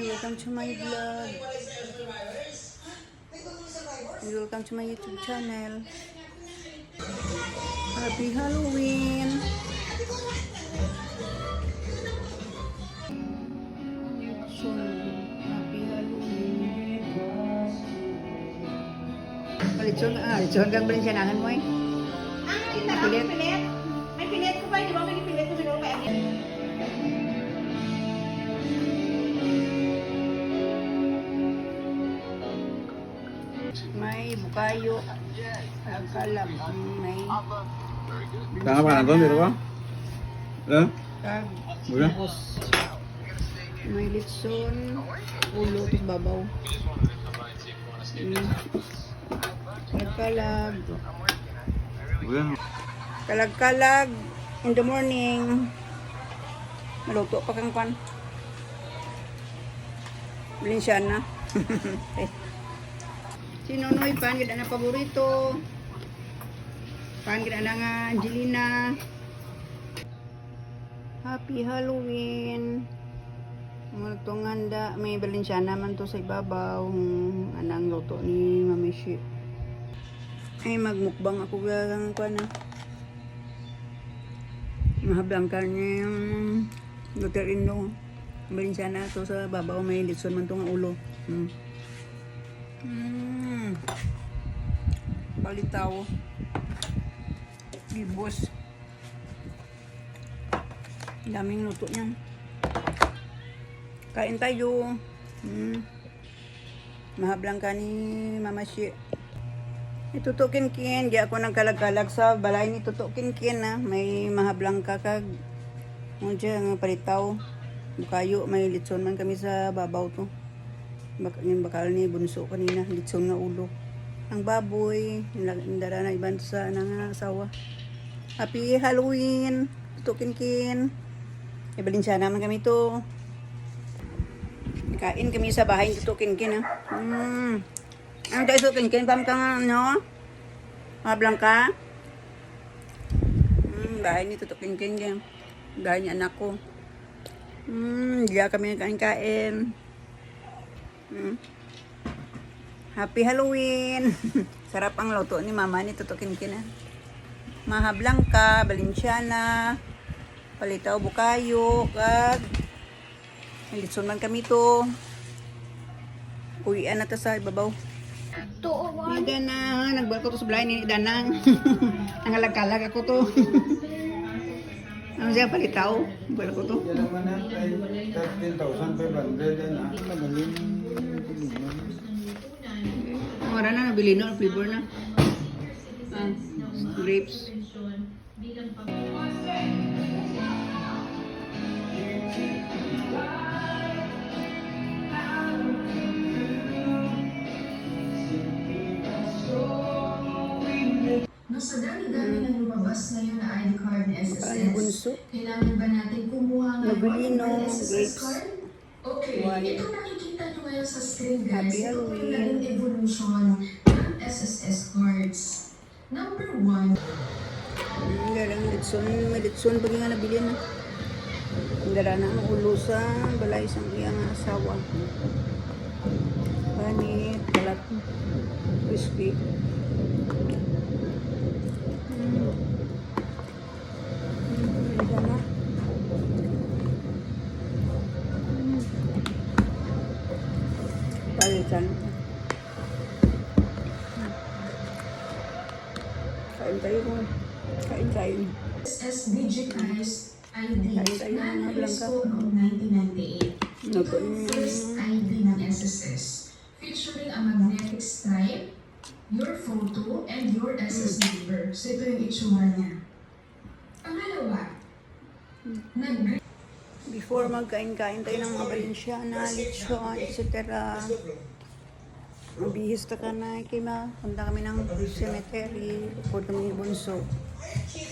welcome to my vlog. And welcome to my YouTube channel. Happy Halloween! So, Happy Halloween! Lechon kang berencanaan mo eh? Pilit? May pilit ko ba? Di ba may pilit ko siguro kaya niya? May bukayo. Kalab. May Tanga pa na doon, dito ba? kag. Buka? May litson. Ulo. Tapos babaw. Kalag-kalag. Buka? Kalag-kalag. In the morning. Maluto pa kang kwan. Balenciana. Okay. Si Nonoy, pan gid na paborito. Pan gid na nga Angelina. Happy Halloween. Mga itong handa, may Balenciana man to sa ibabaw. Anang luto ni Mami Shi. Ay, magmukbang ako ng kwan na. Mahablang ka niya yung luterindo. Balenciana to sa babaw, may litson man to nga ulo. Palitaw. Gibos. Daming luto niyan. Kain tayo. Mahablang ka ni Mama Shi. Itutukin kin. Di ako nagkalag-kalag sa balay ni tutukin kin na. May mahablang ka kag. Nga palitaw. Bukayo. May litson man kami sa babaw to. Yung bakal ni bunso kanina. Litson nga ulo. Ang baboy. Nandara na ibang sa nang asawa. Happy Halloween. Tutukin kin. Ibalinsya naman kami to. Kain kami sa bahay. Tutukin kin ha. Ang tutukin kin. Pam kang ano? Mahablang ka? Bahay ni tutukin kin. Bahay ni anak ko. Diya kami kain-kain. Happy Halloween! Sarap ang luto ni Mama ni tutukin kina. Mahablang ka, Balenciana, palitaw bukayo, kag litson man kami to. Uwian na ta sa ibabaw. Ida na, nagbalik ko to sa balay ni Danang. Nangalag-kalag ako to. Ano siya, palitaw? Balik ko to. Yan naman na, 13,500 na. Magaling. Mura na, nabili na, flavor na. Grapes. No, sa dami-dami na lumabas ngayon na ID card ni Ang bunso. SSS, kailangan ba natin kumuha Nabili ng no, SSS grapes. card? Okay, Why? ito nakikita nyo ngayon sa screen guys. Happy Ito po Halloween. yung naging evolution ng SSS cards. Number 1, Garang litson, may litson pag nga nabili na. Ang dala na ang ulo sa balay sa iyang asawa. Panit, balat, crispy. Ganda na. Palitan. Kain tayo mo. Kain tayo. SSS digitized ID Kain tayo na mga release langka. po noong 1998. Ito Naku, yung first ID ng SSS featuring a magnetic stripe, your photo, and your SS number. So ito yung itsura niya. Pangalawa, Before magkain-kain tayo ng mga Balenciana, lechon, etc. Mabihis ta ka na kay ma. Punta kami ng cemetery. Upod kami ni Bunso.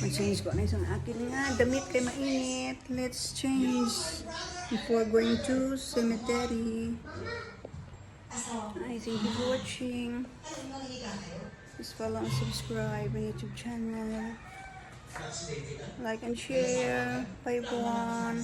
Mag-change ko na isang akin nga. Damit kay mainit. Let's change. Before going to cemetery. I thank you for watching. Please follow and subscribe my YouTube channel. Like and share. Bye everyone.